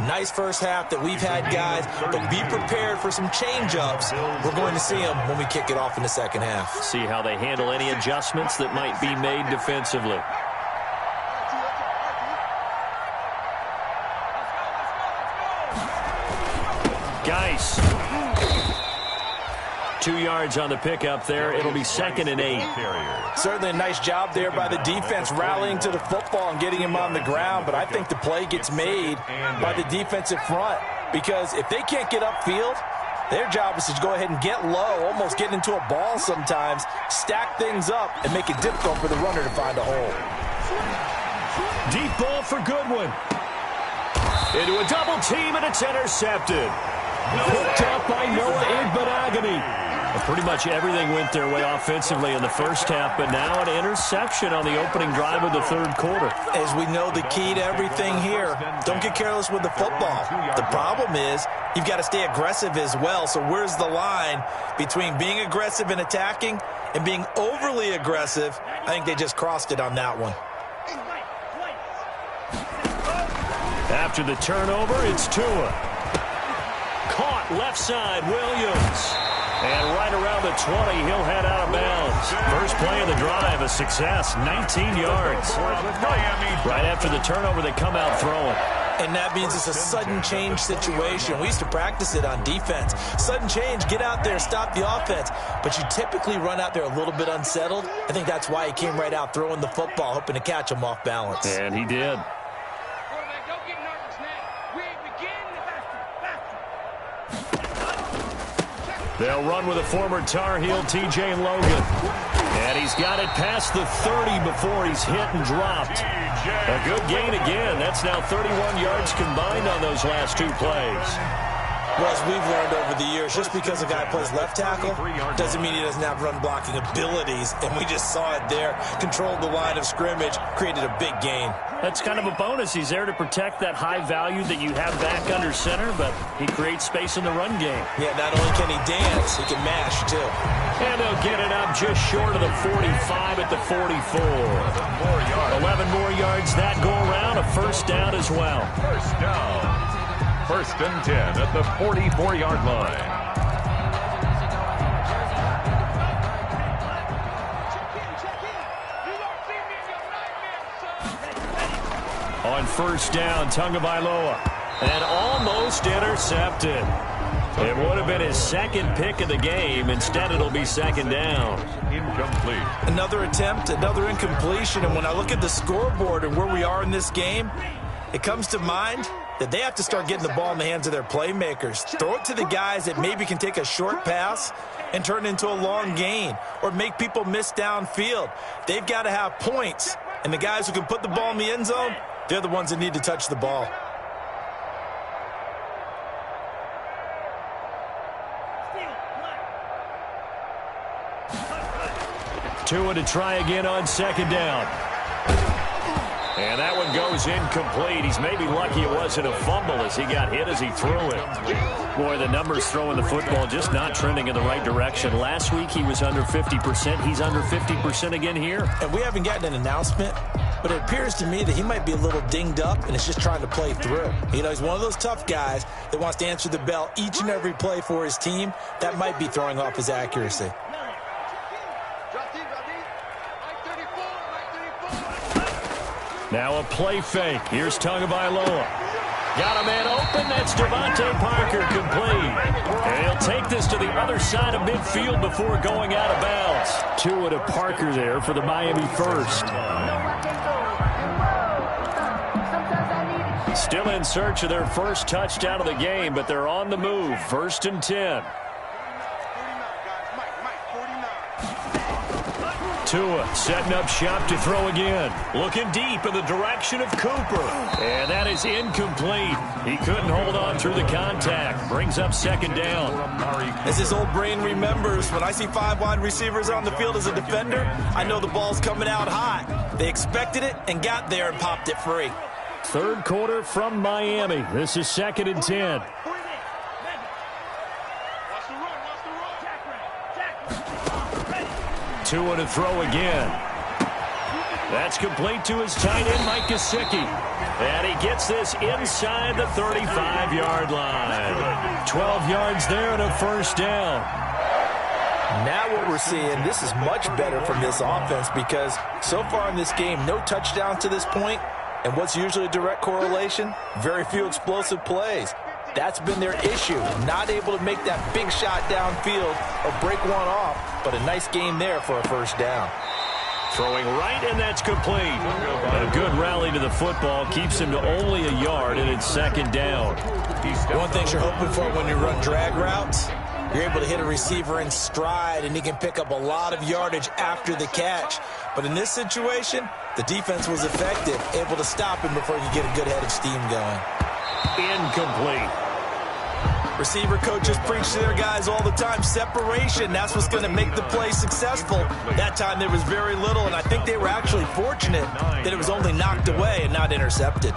Nice first half that we've had, guys, but be prepared for some change-ups. We're going to see them when we kick it off in the second half. See how they handle any adjustments that might be made defensively. Geis. 2 yards on the pickup there. It'll be 2nd and 8. Certainly a nice job there by the defense rallying to the football and getting him on the ground, but I think the play gets made by the defensive front because if they can't get upfield, their job is to go ahead and get low, almost get into a ball sometimes, stack things up, and make it difficult for the runner to find a hole. Deep ball for Goodwin. Into a double team, and it's intercepted. Picked up by Noah Igbenogany. Pretty much everything went their way offensively in the first half, but now an interception on the opening drive of the third quarter. As we know, the key to everything here, don't get careless with the football. The problem is you've got to stay aggressive as well, so where's the line between being aggressive and attacking and being overly aggressive? I think they just crossed it on that one. After the turnover, it's Tua. Caught left side, Williams. And right around the 20, he'll head out of bounds. First play of the drive, a success, 19 yards. Right after the turnover, they come out throwing. And that means it's a sudden change situation. We used to practice it on defense. Sudden change, get out there, stop the offense. But you typically run out there a little bit unsettled. I think that's why he came right out throwing the football, hoping to catch him off balance. And he did. They'll run with a former Tar Heel, T.J. Logan. And he's got it past the 30 before he's hit and dropped. A good gain again. That's now 31 yards combined on those last 2 plays. Well, as we've learned over the years, just because a guy plays left tackle doesn't mean he doesn't have run blocking abilities. And we just saw it there. Controlled the line of scrimmage, created a big gain. That's kind of a bonus. He's there to protect that high value that you have back under center, but he creates space in the run game. Yeah, not only can he dance, he can mash, too. And they'll get it up just short of the 45 at the 44. 11 more yards that go around, a first down as well. First down. 1st and 10 at the 44-yard line. On first down, Tagovailoa. And almost intercepted. It would have been his 2nd pick of the game. Instead, it'll be 2nd down. Incomplete. Another attempt, another incompletion. And when I look at the scoreboard and where we are in this game, it comes to mind that they have to start getting the ball in the hands of their playmakers. Throw it to the guys that maybe can take a short pass and turn it into a long gain or make people miss downfield. They've got to have points. And the guys who can put the ball in the end zone, they're the ones that need to touch the ball. Tua to try again on 2nd down. And that one goes incomplete. He's maybe lucky it wasn't a fumble as he got hit as he threw it. Boy, the numbers throwing the football just not trending in the right direction. Last week he was under 50%. He's under 50% again here. And we haven't gotten an announcement, but it appears to me that he might be a little dinged up and is just trying to play through. You know, he's one of those tough guys that wants to answer the bell each and every play for his team. That might be throwing off his accuracy. Now a play fake. Here's Tagovailoa. Got a man open. That's Devontae Parker, complete. And he'll take this to the other side of midfield before going out of bounds. Tua to Parker there for the Miami first. Still in search of their first touchdown of the game, but they're on the move. 1st and 10. Tua setting up shop to throw again. Looking deep in the direction of Cooper. And that is incomplete. He couldn't hold on through the contact. Brings up 2nd down. As his old brain remembers, when I see 5 wide receivers on the field as a defender, I know the ball's coming out hot. They expected it and got there and popped it free. 3rd quarter from Miami. This is 2nd and 10. Tua to throw again. That's complete to his tight end, Mike Gesicki. And he gets this inside the 35-yard line. 12 yards there and a 1st down. Now what we're seeing, this is much better from this offense because so far in this game, no touchdowns to this point. And what's usually a direct correlation? Very few explosive plays. That's been their issue, not able to make that big shot downfield or break one off, but a nice game there for a 1st down. Throwing right, and that's complete. A good rally to the football keeps him to only a yard, and it's 2nd down. One thing you're hoping for when you run drag routes, you're able to hit a receiver in stride, and he can pick up a lot of yardage after the catch. But in this situation, the defense was effective, able to stop him before he could get a good head of steam going. Incomplete. Receiver coaches preach to their guys all the time. Separation, that's what's going to make the play successful. That time there was very little, and I think they were actually fortunate that it was only knocked away and not intercepted.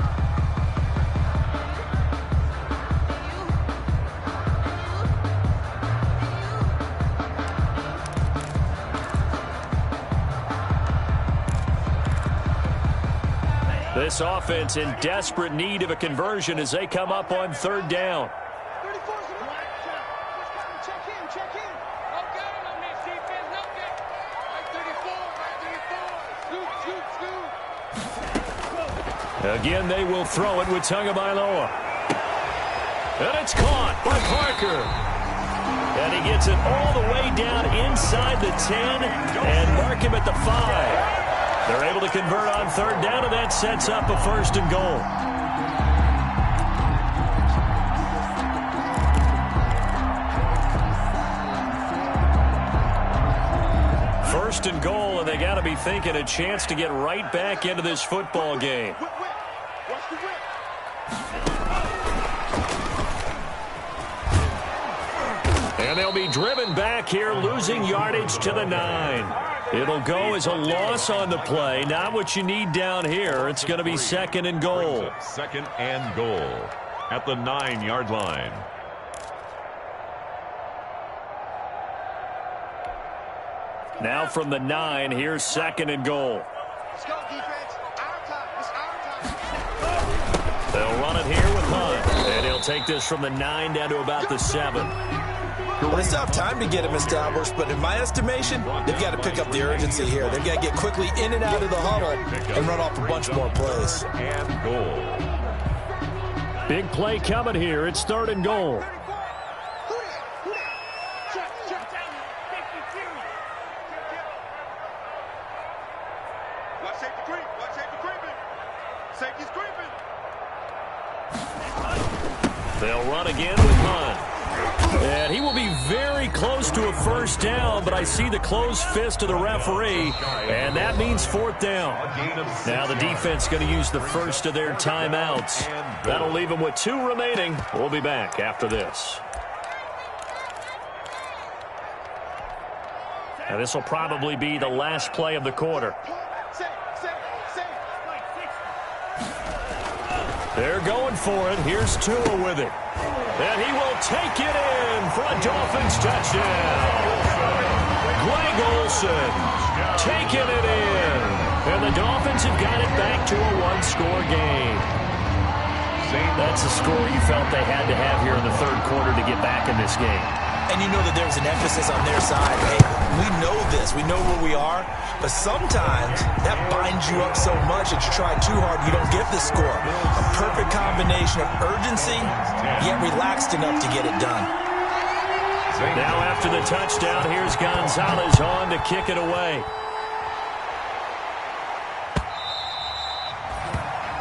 This offense in desperate need of a conversion as they come up on 3rd down. Again, they will throw it with Tagovailoa. And it's caught by Parker. And he gets it all the way down inside the 10 and mark him at the 5. They're able to convert on 3rd down, and that sets up a 1st and goal. First and goal, and they got to be thinking a chance to get right back into this football game. And they'll be driven back here, losing yardage to the 9. It'll go as a loss on the play. Not what you need down here. It's going to be 2nd and goal. 2nd and goal at the 9-yard line. Now from the 9, here's 2nd and goal. Let's go, defense. Our time. It's our time. They'll run it here with Hunt. And he'll take this from the 9 down to about the 7. Well, they still have time to get him established, but in my estimation, they've got to pick up the urgency here. They've got to get quickly in and out of the huddle and run off a bunch more plays. And goal. Big play coming here. It's 3rd and goal. They'll run again with Hunt. And he will be very close to a 1st down, but I see the closed fist of the referee, and that means 4th down. Now the defense going to use the first of their timeouts. That'll leave them with 2 remaining. We'll be back after this. Now this will probably be the last play of the quarter. They're going for it. Here's Tua with it. And he will take it in for a Dolphins touchdown. Greg Olsen taking it in. And the Dolphins have got it back to a 1-score game. That's the score you felt they had to have here in the 3rd quarter to get back in this game. and you know that there's an emphasis on their side. Hey, we know this. We know where we are. But sometimes that binds you up so much that you try too hard, you don't get the score. A perfect combination of urgency, yet relaxed enough to get it done. Now after the touchdown, here's Gonzalez on to kick it away.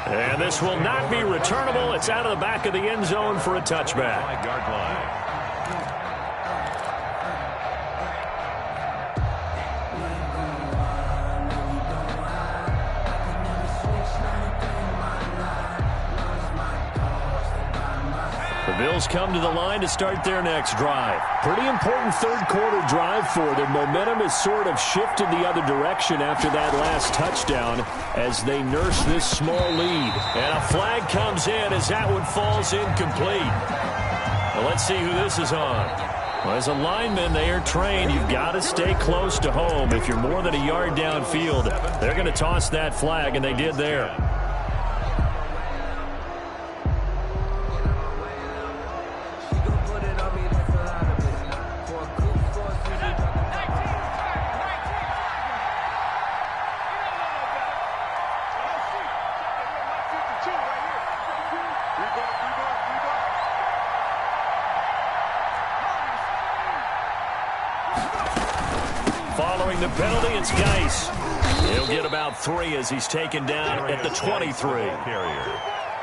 And this will not be returnable. It's out of the back of the end zone for a touchback. The Bills come to the line to start their next drive. Pretty important third-quarter drive for them. Momentum has sort of shifted the other direction after that last touchdown as they nurse this small lead. And a flag comes in as that one falls incomplete. Well, let's see who this is on. Well, as a lineman, they are trained. You've got to stay close to home. If you're more than a yard downfield, they're going to toss that flag, and they did there. Following the penalty, it's Geis. He'll get about 3 as he's taken down at the 23.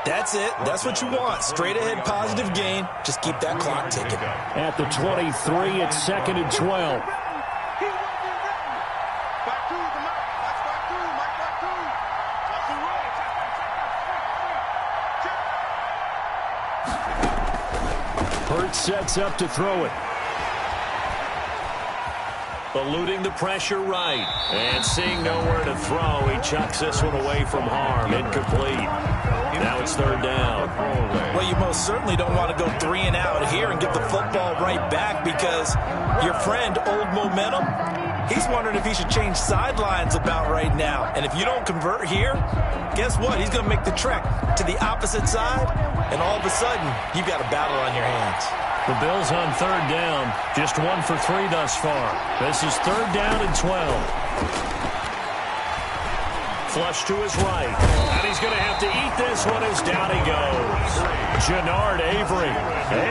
That's it. That's what you want. Straight ahead positive gain. Just keep that clock ticking. At the 23, it's 2nd and 12. Hurts sets up to throw it. Eluding the pressure right. And seeing nowhere to throw, he chucks this one away from harm. Incomplete. Now it's 3rd down. Well, you most certainly don't want to go 3 and out here and get the football right back because your friend, Old Momentum, he's wondering if he should change sidelines about right now. And if you don't convert here, guess what? He's going to make the trek to the opposite side, and all of a sudden, you've got a battle on your hands. The Bills on 3rd down. Just 1 for 3 thus far. This is 3rd down and 12. Flush to his right. And he's going to have to eat this one as down he goes. Jannard Avery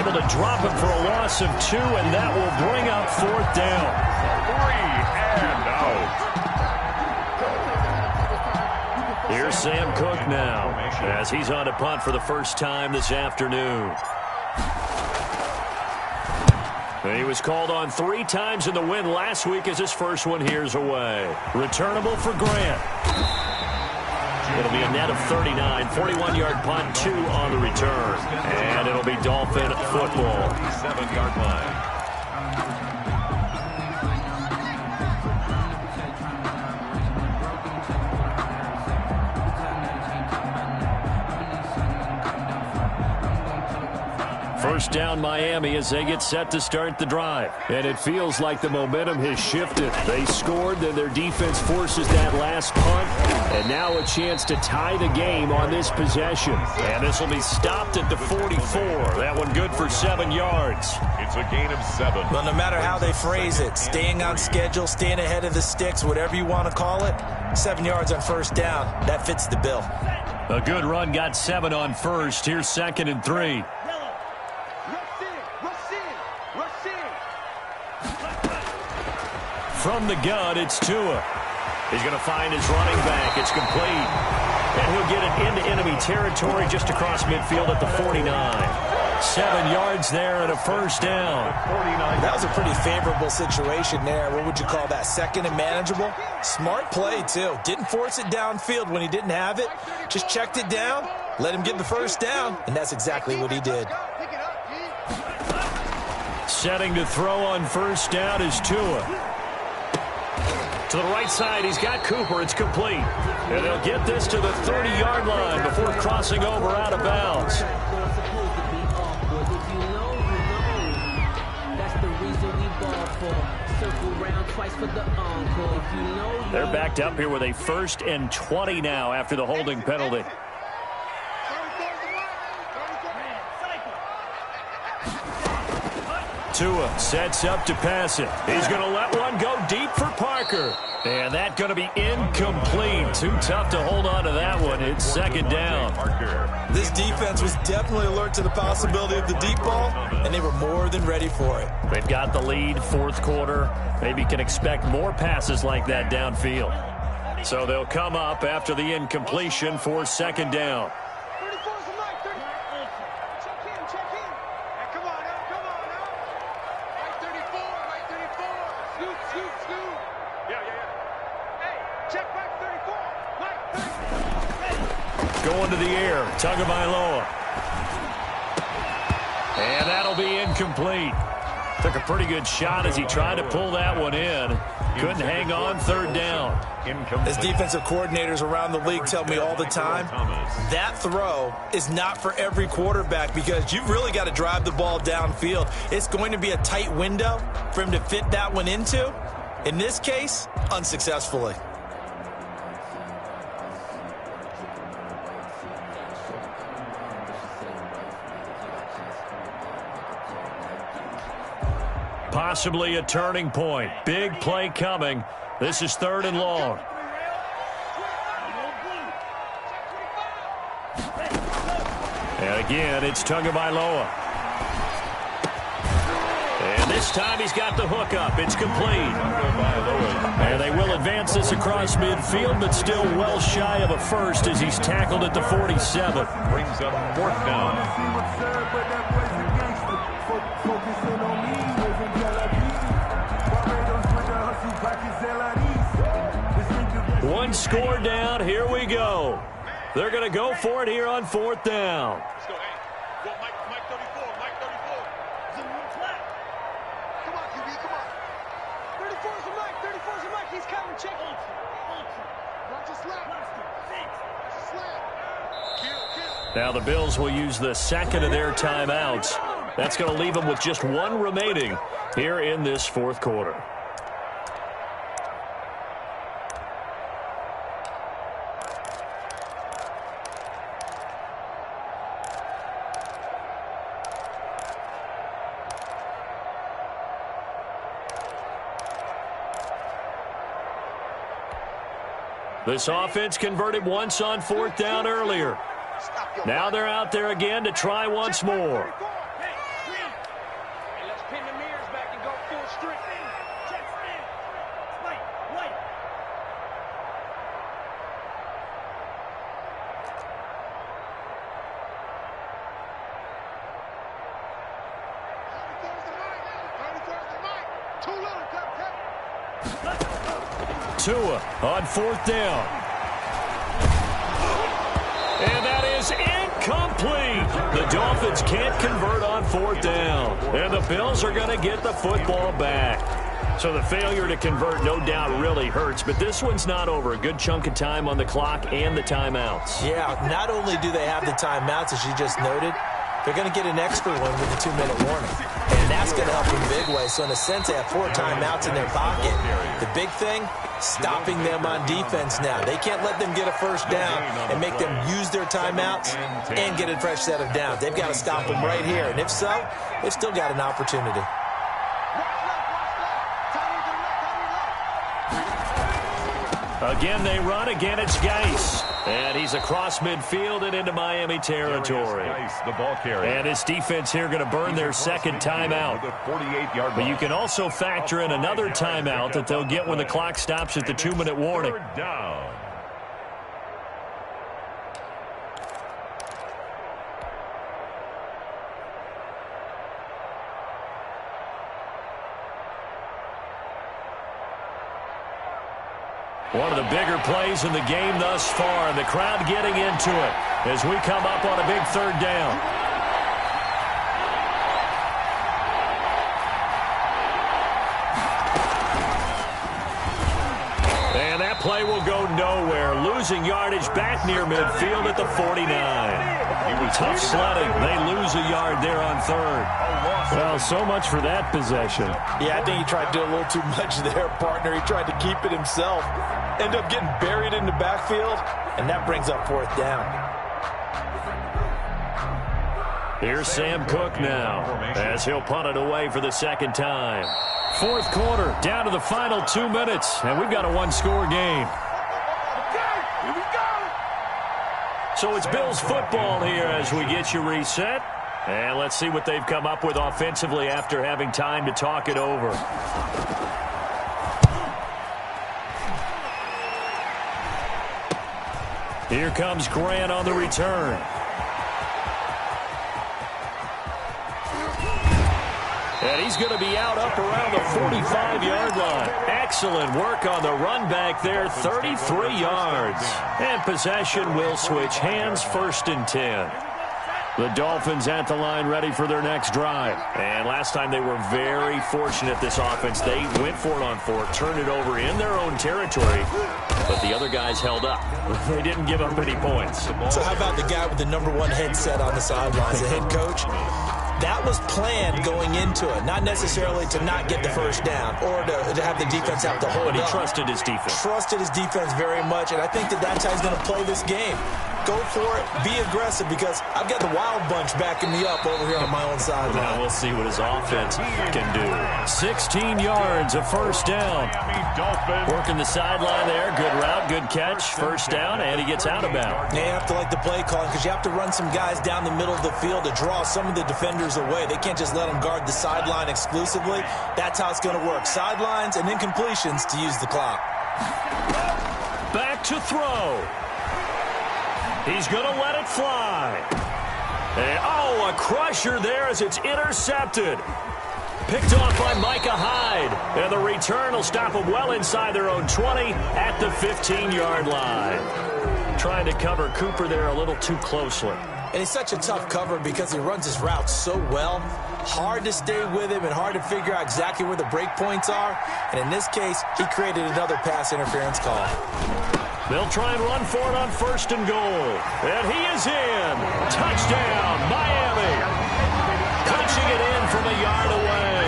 able to drop him for a loss of 2, and that will bring up 4th down. 3 and out. Here's Sam Cook now as he's on to punt for the first time this afternoon. He was called on 3 times in the win last week as his first one here's away. Returnable for Grant. It'll be a net of 39, 41-yard punt, 2 on the return. And it'll be Dolphin football. 7-yard line. First down Miami as they get set to start the drive. And it feels like the momentum has shifted. They scored, then their defense forces that last punt. And now a chance to tie the game on this possession. And this will be stopped at the 44. That one good for 7 yards. It's a gain of 7. Well, no matter how they phrase it, staying on schedule, staying ahead of the sticks, whatever you want to call it, 7 yards on first down. That fits the bill. A good run got 7 on first. Here's 2nd and 3. From the gun, it's Tua. He's going to find his running back. It's complete. And he'll get it into enemy territory just across midfield at the 49. 7 yards there and a first down. That was a pretty favorable situation there. What would you call that? 2nd and manageable? Smart play, too. Didn't force it downfield when he didn't have it. Just checked it down, let him get the first down, and that's exactly what he did. Setting to throw on first down is Tua. To the right side, he's got Cooper. It's complete. And they'll get this to the 30-yard line before crossing over out of bounds. They're backed up here with a 1st and 20 now after the holding penalty. Tua sets up to pass it. He's going to let one go deep for Parker. And that's going to be incomplete. Too tough to hold on to that one. It's second down. This defense was definitely alert to the possibility of the deep ball, and they were more than ready for it. They've got the lead, fourth quarter. Maybe can expect more passes like that downfield. So they'll come up after the incompletion for second down. Going to the air, Tagovailoa. And that'll be incomplete. Took a pretty good shot as he tried to pull that one in. Couldn't hang on, third down. As defensive coordinators around the league tell me all the time, that throw is not for every quarterback because you've really got to drive the ball downfield. It's going to be a tight window for him to fit that one into. In this case, unsuccessfully. Possibly a turning point. Big play coming. This is third and long. And again, it's Tagovailoa. And this time he's got the hook up. It's complete. And they will advance this across midfield, but still well shy of a first as he's tackled at the 47. Brings up fourth down. One score down. Here we go. They're going to go for it here on fourth down. Let's go. Hey, go Mike 34. Mike 34. Come on, QB. Come on. 34's a Mike. 34's a Mike. He's coming. Check it. Not just slap. Just slap. Kill. Now the Bills will use the second of their timeouts. That's going to leave them with just one remaining here in this fourth quarter. This offense converted once on fourth down earlier. Now they're out there again to try once more. Let's pin the mirrors back and go full strength. Tua on fourth down. And that is incomplete. The Dolphins can't convert on fourth down. And the Bills are going to get the football back. So the failure to convert no doubt really hurts, but this one's not over. A good chunk of time on the clock and the timeouts. Yeah, not only do they have the timeouts, as you just noted, they're going to get an extra one with the 2-minute warning. And that's going to help in big ways. So in a sense, they have 4 timeouts in their pocket. The big thing, stopping them on defense now. They can't let them get a first down and make them use their timeouts and get a fresh set of downs. They've got to stop them right here. And if so, they've still got an opportunity. Again, they run. Again, it's Geis. And he's across midfield and into Miami territory. And his defense here going to burn their second timeout. But you can also factor in another timeout that they'll get when the clock stops at the 2-minute warning. One of the bigger plays in the game thus far, and the crowd getting into it as we come up on a big third down. And that play will go nowhere. Losing yardage back near midfield at the 49. Tough sledding. They lose a yard there on third. Well, so much for that possession. Yeah, I think he tried to do a little too much there, partner. He tried to keep it himself. End up getting buried in the backfield, and that brings up fourth down. Here's Sam Cook now as he'll punt it away for the second time. Fourth quarter, down to the final 2 minutes, and we've got a one-score game. Here we go. So it's Bills football here as we get you reset. And let's see what they've come up with offensively after having time to talk it over. Here comes Grant on the return. And he's going to be out up around the 45-yard line. Excellent work on the run back there, 33 yards. And possession will switch hands, 1st and 10. The Dolphins at the line ready for their next drive. And last time they were very fortunate, this offense. They went for it on 4, turned it over in their own territory, but the other guys held up. They didn't give up any points. So how about the guy with the #1 headset on the sidelines, the head coach? That was planned going into it, not necessarily to not get the first down or to have the defense have to hold up. But he trusted his defense. Trusted his defense very much, and I think that's how he's going to play this game. Go for it, be aggressive, because I've got the wild bunch backing me up over here on my own sideline. Now we'll see what his offense can do. 16 yards, a first down. Working the sideline there. Good route, good catch. First down, and he gets out of bounds. Yeah, you have to like the play calling because you have to run some guys down the middle of the field to draw some of the defenders away. They can't just let them guard the sideline exclusively. That's how it's going to work. Sidelines and incompletions to use the clock. Back to throw. He's going to let it fly. And, a crusher there as it's intercepted. Picked off by Micah Hyde. And the return will stop them well inside their own 20 at the 15-yard line. Trying to cover Cooper there a little too closely. And he's such a tough cover because he runs his route so well. Hard to stay with him and hard to figure out exactly where the break points are. And in this case, he created another pass interference call. They'll try and run for it on 1st and goal. And he is in. Touchdown, Miami. Punching it in from a yard away.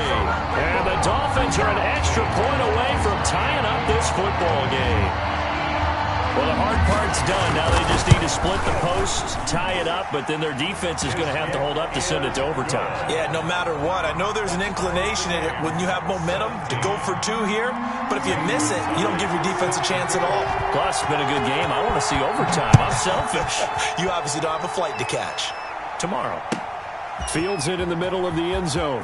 And the Dolphins are an extra point away from tying up this football game. Well, the hard part's done. Now they just need to split the posts, tie it up, but then their defense is going to have to hold up to send it to overtime. Yeah, no matter what. I know there's an inclination in it when you have momentum to go for 2 here, but if you miss it, you don't give your defense a chance at all. Plus, it's been a good game. I want to see overtime. I'm selfish. You obviously don't have a flight to catch. Tomorrow. Fields it in the middle of the end zone.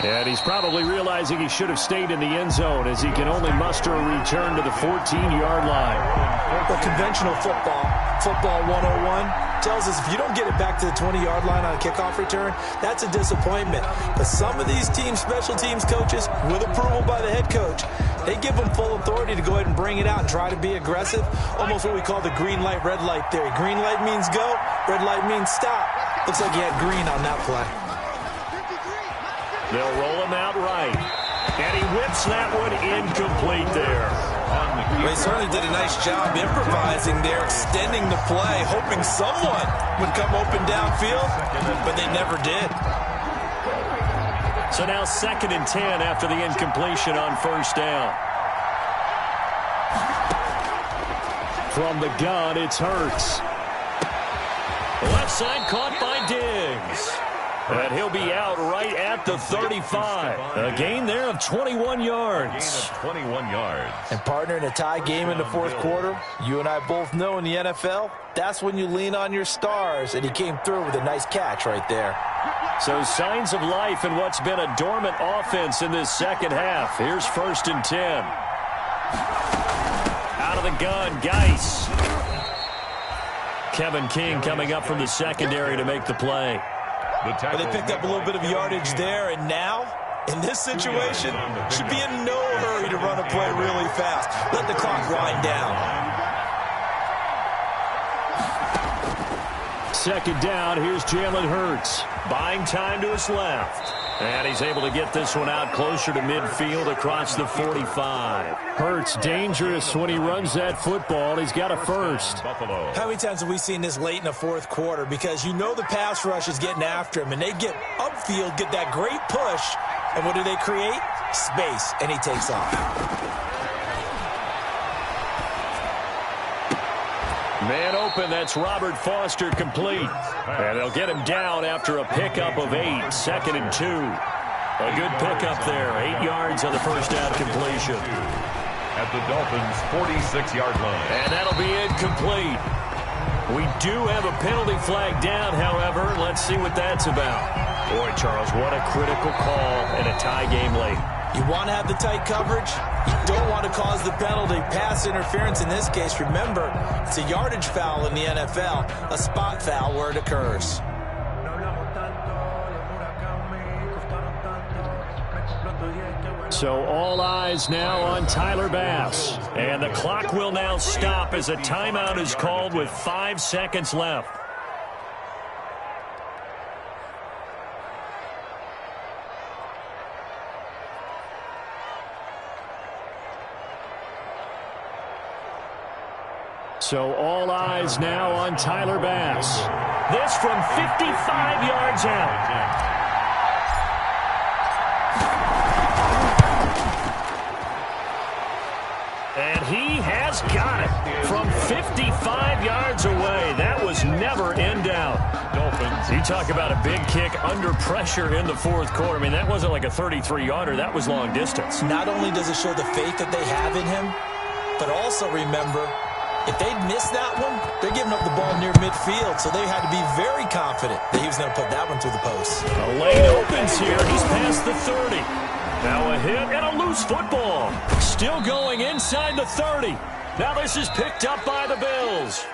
And he's probably realizing he should have stayed in the end zone as he can only muster a return to the 14-yard line. Well, conventional football 101, tells us if you don't get it back to the 20-yard line on a kickoff return, that's a disappointment. But some of these special teams coaches, with approval by the head coach, they give them full authority to go ahead and bring it out and try to be aggressive. Almost what we call the green light, red light theory. Green light means go, red light means stop. Looks like he had green on that play. They'll roll him out right. And he whips that one incomplete there. Well, he certainly did a nice job improvising there, extending the play, hoping someone would come open downfield, but they never did. So now 2nd and 10 after the incompletion on 1st down. From the gun, it's Hurts. Left side caught by Diggs. And he'll be out right at the 35. A gain there of 21 yards. And partner, in a tie game in the 4th quarter, you and I both know in the NFL, that's when you lean on your stars. And he came through with a nice catch right there. So signs of life in what's been a dormant offense in this second half. Here's 1st and 10. Out of the gun, Geis. Kevin King coming up from the secondary to make the play. But they picked up a little bit of yardage there, and now, in this situation, should be in no hurry to run a play really fast. Let the clock wind down. 2nd down, here's Jalen Hurts. Buying time to his left. And he's able to get this one out closer to midfield across the 45. Hurts dangerous when he runs that football. He's got a first. How many times have we seen this late in the 4th quarter? Because you know the pass rush is getting after him, and they get upfield, get that great push, and what do they create? Space, and he takes off. Man open, that's Robert Foster complete. And they'll get him down after a pickup of 8, 2nd and 2. A good pickup there, 8 yards on the first down completion. At the Dolphins' 46-yard line. And that'll be incomplete. We do have a penalty flag down, however. Let's see what that's about. Boy, Charles, what a critical call in a tie game late. You want to have the tight coverage. You don't want to cause the penalty. Pass interference in this case. Remember, it's a yardage foul in the NFL, a spot foul where it occurs. So all eyes now on Tyler Bass. And the clock will now stop as a timeout is called with 5 seconds left. So all eyes now on Tyler Bass. This from 55 yards out. And he has got it from 55 yards away. That was never in doubt. Dolphins. You talk about a big kick under pressure in the fourth quarter. I mean, that wasn't like a 33-yarder. That was long distance. Not only does it show the faith that they have in him, but also remember, if they'd missed that one, they're giving up the ball near midfield, so they had to be very confident that he was going to put that one through the post. A lane opens here. He's past the 30. Now a hit and a loose football. Still going inside the 30. Now this is picked up by the Bills.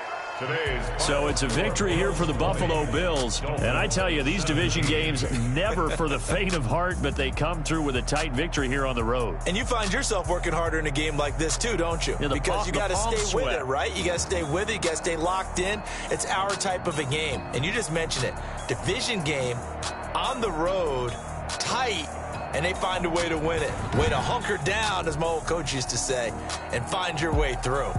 So it's a victory here for the Buffalo Bills. And I tell you, these division games, never for the faint of heart, but they come through with a tight victory here on the road. And you find yourself working harder in a game like this too, don't you? Yeah, because you got to stay with it, right? You got to stay with it. You got to stay locked in. It's our type of a game. And you just mentioned it. Division game, on the road, tight, and they find a way to win it. Way to hunker down, as my old coach used to say, and find your way through.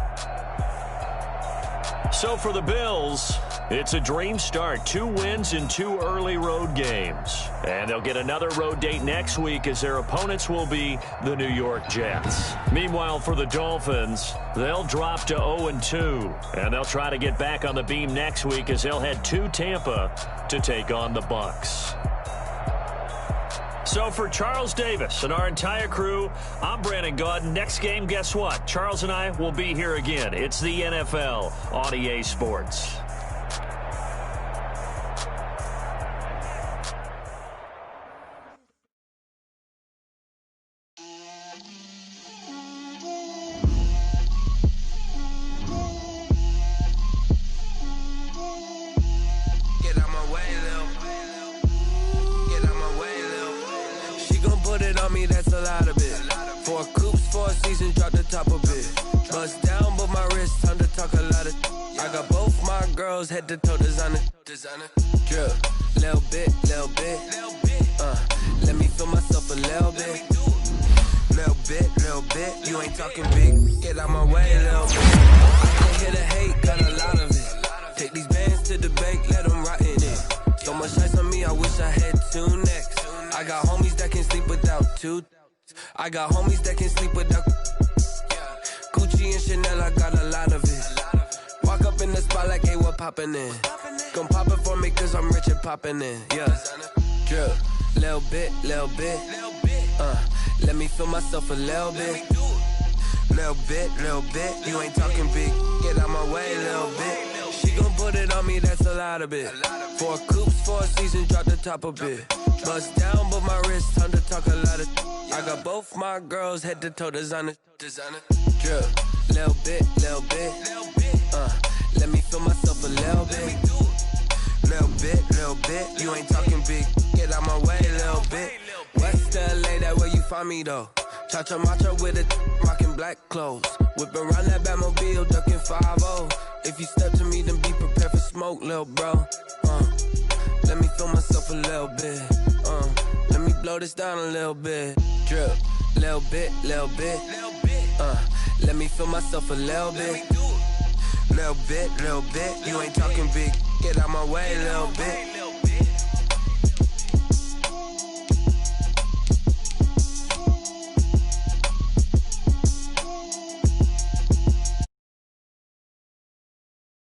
So for the Bills, it's a dream start. 2 wins in 2 early road games. And they'll get another road date next week as their opponents will be the New York Jets. Meanwhile, for the Dolphins, they'll drop to 0-2. And they'll try to get back on the beam next week as they'll head to Tampa to take on the Bucs. So for Charles Davis and our entire crew, I'm Brandon Gaudin. Next game, guess what? Charles and I will be here again. It's the NFL on EA Sports. Head to toe designer, drip, little bit, let me feel myself a little bit, you ain't talking big, get out my way, little bit, I can't hear the hate, got a lot of it, take these bands to the bank, let them rot in it, so much ice on me, I wish I had 2 necks, I got homies that can sleep without 2, I got homies that can sleep without, Gucci and Chanel, I got a lot of it. Walk up in the spot like, hey, what poppin' in? Gon' pop it for me cause I'm rich and poppin' in, yeah. Drip, little bit, let me feel myself a little bit. Little bit, you ain't talking big, get out my way, little bit. She gon' put it on me, that's a lot of it. 4 coops, 4 seasons, drop the top a bit. Bust down, but my wrist, time to talk a lot of. I got both my girls, head to toe designer. Drip, little bit, let me feel myself a little bit. Little bit, you ain't talking big, get out my way, little bit. West LA, that where you find me though. Cha-cha matcha with a rockin' black clothes. Whippin' around that Batmobile, duckin' 5-0. If you step to me, then be prepared for smoke, lil' bro. Let me feel myself a little bit. Let me blow this down a little bit. Drip, little bit. Let me feel myself a little bit. Little bit, you ain't talking big, get out my way, little bit.